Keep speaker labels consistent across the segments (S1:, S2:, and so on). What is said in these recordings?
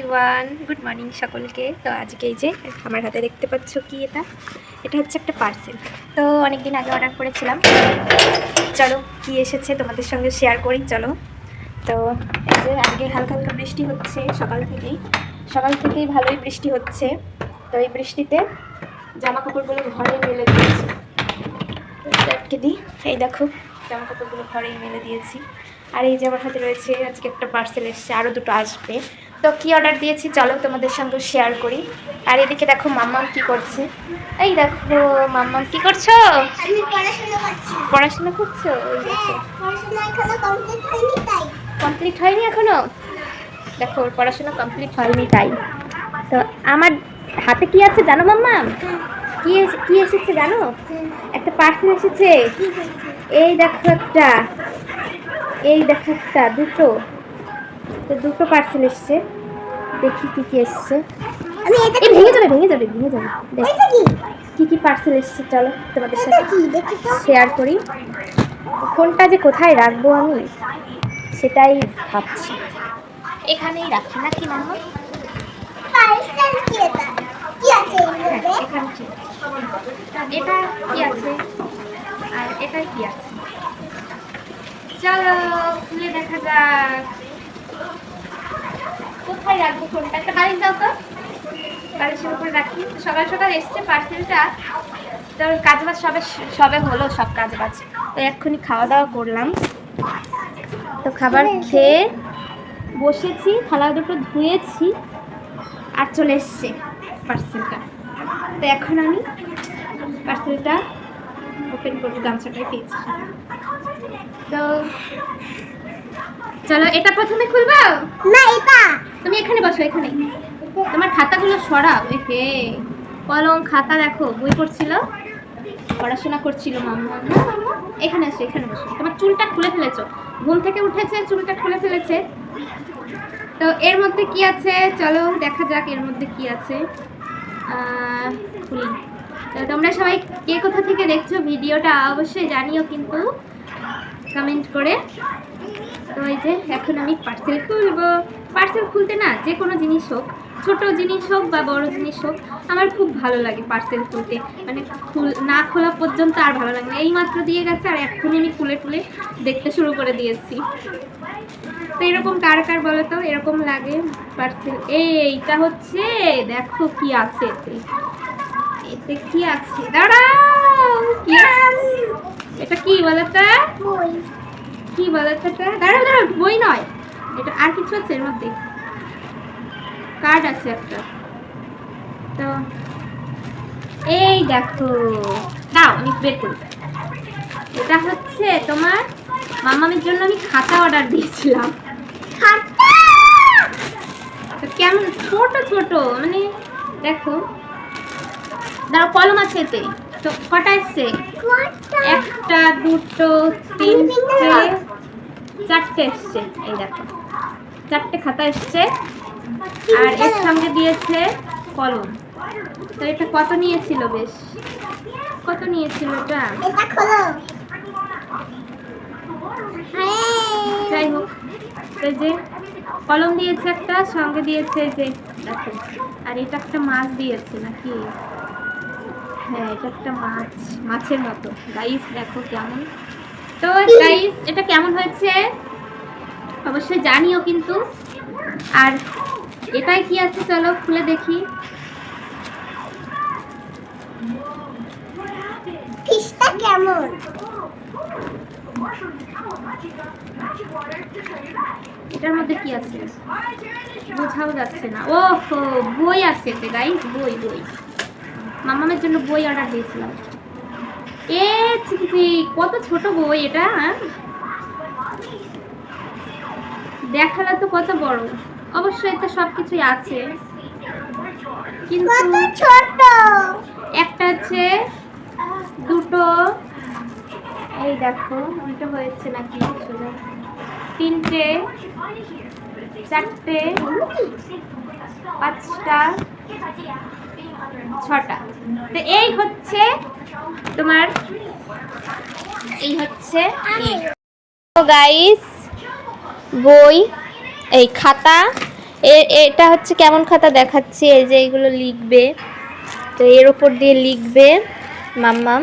S1: Everyone, good morning সকলকে। তো আজকে এই যে আমার হাতে দেখতে পাচ্ছ কি এটা হচ্ছে একটা পার্সেল। তো অনেক দিন আগে অর্ডার করেছিলাম। চলো কি এসেছে তোমাদের সঙ্গে শেয়ার করি। চলো, তো এই যে আজকে হালকা হালকা বৃষ্টি হচ্ছে সকাল থেকেই ভালোই বৃষ্টি হচ্ছে। তো এই বৃষ্টিতে জামা কাপড়গুলো ঘরে মেলে দিয়েছি। আটকে দিই, এই দেখো জামা কাপড়গুলো ঘরেই মেলে দিয়েছি। আর এই যে আমার হাতে রয়েছে আজকে একটা পার্সেল এসেছে, আরও দুটো আসবে। তো কি অর্ডার দিয়েছি চলো তোমাদের সঙ্গে শেয়ার করি। আর এদিকে দেখো মাম্মাম কি করছে। এই দেখো মাম্মাম কি করছো?
S2: আমি পড়াশোনা করছি।
S1: পড়াশোনা করছো? ওই দেখো
S2: পড়াশোনা এখনো কমপ্লিট হয়নি তাই।
S1: কমপ্লিট হয়নি এখনো? দেখো ওর পড়াশোনা কমপ্লিট হয়নি তাই। তো আমার হাতে কি আছে জানো মাম্মাম? কি এসেছে জানো? একটা পার্সেল এসেছে। এই দেখো একটা দুটো পার্সেল এসছে। দেখি কি এসছে।
S2: আমি এটা
S1: ভেঙে যাবে দেখো কি পার্সেল এসছে। চলো তোমাদের সাথে শেয়ার করি। ফোনটা যে কোথায় রাখবো আমি সেটাই ভাবছি। এখানেই রাখি নাকি মাম্মা?
S2: পার্সেল কি এটা? কি আছে এর মধ্যে?
S1: এখানে কি এটা কি আছে আর এটা কি আছে, চলো খুলে দেখা যাক। কোথায় রাখবো ফোনটা? একটা বালিশ দাও তো, বালিশের উপরে রাখি। সকাল সকাল এসছে পার্সেলটা। তো কাজবাজ সবে হলো, সব কাজবাজ। তো এক্ষুনি খাওয়া দাওয়া করলাম। তো খাবার খেয়ে বসেছি, থালা দুটো ধুয়েছি আর চলে এসছে পার্সেলটা। তো এখন আমি পার্সেলটা ওপেন করবো, গামছাটাই পেয়েছি। তো চলো এটা প্রথমে খুলবো।
S2: না এটা
S1: তুমি এখানে বসো, এখানে তোমার খাতাগুলো সরাও। একে কলম খাতা দেখো, বই পড়ছিল, পড়াশোনা করছিল মাম্মা। এখানে আসো, এখানে বসো। তোমার চুলটা খুলে ফেলেছো, ঘুম থেকে উঠেছে চুলটা খুলে ফেলেছে। তো এর মধ্যে কি আছে চলো দেখা যাক এর মধ্যে কি আছে। খুলি। তো তোমরা সবাই কে কোথা থেকে দেখছো ভিডিওটা অবশ্যই জানিও কিন্তু কমেন্ট করে। তো এই যে এখন আমি পার্সেল খুলবো। পার্সেল খুলতে না, যে কোনো জিনিস হোক, ছোট জিনিস হোক বা বড় জিনিস হোক, আমার খুব ভালো লাগে পার্সেল খুলতে। মানে না খোলা পর্যন্ত আর ভালো লাগে না। এই মাত্র দিয়ে গেছে আর এক্ষুনি আমি খুলে দেখতে শুরু করে দিয়েছি। তো এরকম কার বলো তো এরকম লাগে পার্সেল? এইটা হচ্ছে, দেখো কি আছে এতে কি আছে, দাঁড়াও কি এটা কি বলো তো?
S2: বই।
S1: কি বলো তো? দাঁড়াও বই নয়, এটা আর কিছু আছে এর মধ্যে। কার্ড আছে একটা। তো এই দেখো, দাও আমি বের করি। এটা হচ্ছে তোমার মামামের জন্য আমি খাতা অর্ডার দিয়েছিলাম।
S2: খাতা
S1: তো কেমন ছোট মানে দেখো, দাঁড়াও কলম আছে এতে। তো কটা এসছে? একটা দুটো তিনটে চারটে এসছে। এই দেখো চারটে খাতা এসছে আর এর সঙ্গে দিয়েছে কলম। তো এটা কত নিয়েছিল? বেশ কত নিয়েছিল এটা?
S2: এটা খোলো।
S1: যাই হোক, এই যে কলম দিয়েছে একটা, সঙ্গে দিয়েছে যে দেখো, আর এটা একটা মাছ দিয়েছে নাকি? হ্যাঁ এটা একটা মাছের মতো। গাইস দেখো কেমন। তো গাইস এটা কেমন হয়েছে অবশ্যই জানিও কিন্তু। আর এটাই কি আছে চলো খুলে দেখি।
S2: ফিশটা কেমন?
S1: এটার মধ্যে কি আছে বোঝাও যাচ্ছে না। ওহো বই আছে এতে গাইস, বই মামামের জন্য বই অর্ডার দিয়েছিলাম। কত ছোট বই এটা। দেখালে তো কত বড়। অবশ্যই এতে সবকিছুই আছে কিন্তু
S2: ছোট
S1: একটা আছে, দুটো, এই দেখো দুটো হয়েছে নাকি, তিনটে, চারটে, পাঁচটা, ছটা। তো এই হচ্ছে তোমার, এই হচ্ছে গাইস বই, এই খাতা, এটা হচ্ছে কেমন খাতা দেখাচ্ছি, এই যে এইগুলো লিখবে, তো এর ওপর দিয়ে লিখবে মাম্মাম।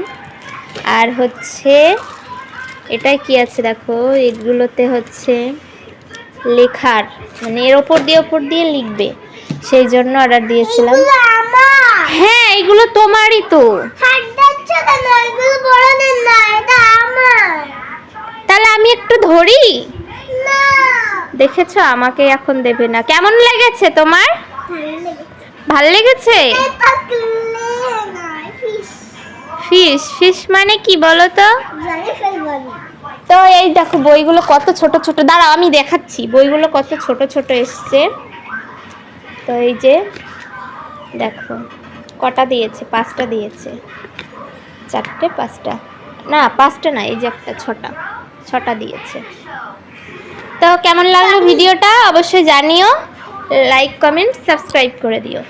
S1: আর হচ্ছে এটাই কি আছে দেখো, এগুলোতে হচ্ছে লেখার, মানে এর ওপর দিয়ে লিখবে, সেই জন্য অর্ডার দিয়েছিলাম।
S2: এগুলো আমার।
S1: হ্যাঁ এগুলো তোমারই তো।
S2: হাত দিচ্ছ কেন? এগুলো বড়দের না, এটা আমার।
S1: তাহলে আমি একটু ধরি।
S2: না।
S1: দেখেছো আমাকে এখন দেবে না। কেমন লেগেছে তোমার? ভাল লেগেছে?
S2: এটা ক্লে না, ফিশ।
S1: ফিশ? ফিশ মানে কি বলো তো?
S2: জানি ফেলবো না।
S1: তো এই দেখো বইগুলো কত ছোট ছোট, দাঁড়াও আমি দেখাচ্ছি বইগুলো কত ছোট ছোট এসছে। তো এই যে দেখো কটা দিয়েছে, 5টা দিয়েছে, 4টে 5টা, না 5টা না, এই যে একটা 6টা দিয়েছে। তো কেমন লাগলো ভিডিওটা অবশ্যই জানিও, লাইক কমেন্ট সাবস্ক্রাইব করে দিও।